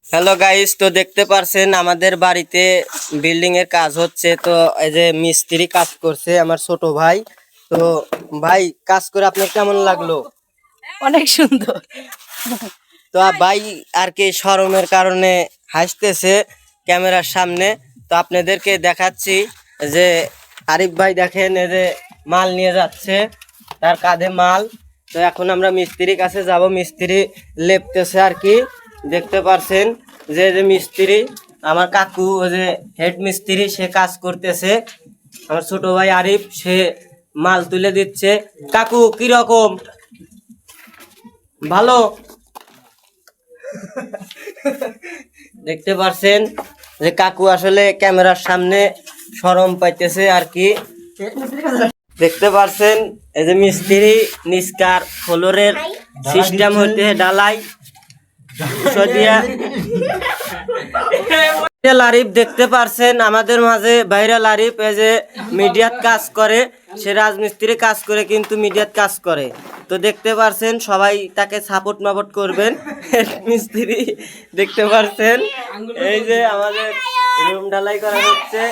Hello guys, তো দেখতে পারছেন আমাদের বাড়িতে বিল্ডিং এর কাজ হচ্ছে। তো এই যে মিস্ত্রি কাজ করছে আমার ছোট ভাই। তো ভাই, কাজ করে আপনার কেমন লাগলো? অনেক সুন্দর। তো ভাই আর কি শরমের কারণে হাসতেছে ক্যামেরার সামনে। তো আপনাদেরকে দেখাচ্ছি যে আরিফ ভাই দেখেন, এই যে মাল নিয়ে যাচ্ছে, তার কাঁধে মাল। তো এখন আমরা মিস্ত্রির কাছে যাব, মিস্ত্রি লেপতেছে আর কি। দেখতে পারছেন যে যে মিস্ত্রি আমার কাকু, ওই যে হেড মিস্ত্রি, সে কাজ করতেছে। আমার ছোট ভাই আরিফ, সে মাল তুলে দিচ্ছে। কাকু কিরকম? ভালো? দেখতে পারছেন যে কাকু আসলে ক্যামেরার সামনে শরম পাইতেছে আর কি। দেখতে পারছেন এই যে মিস্ত্রি নিষ্কার ফ্লোরের সিস্টেম হইতে ডালাই আরিফ দেখতে পারছেন আমাদের মাঝে ভাইরাল আরিফ, এই যে মিডিয়াত কাজ করে, সে রাজমিস্ত্রি কাজ করে কিন্তু মিডিয়াত কাজ করে। তো দেখতে পারছেন, সবাই তাকে সাপোর্ট মাপোর্ট করবেন। মিস্ত্রি দেখতে পারছেন এই যে আমাদের রুম ঢালাই করা হচ্ছে।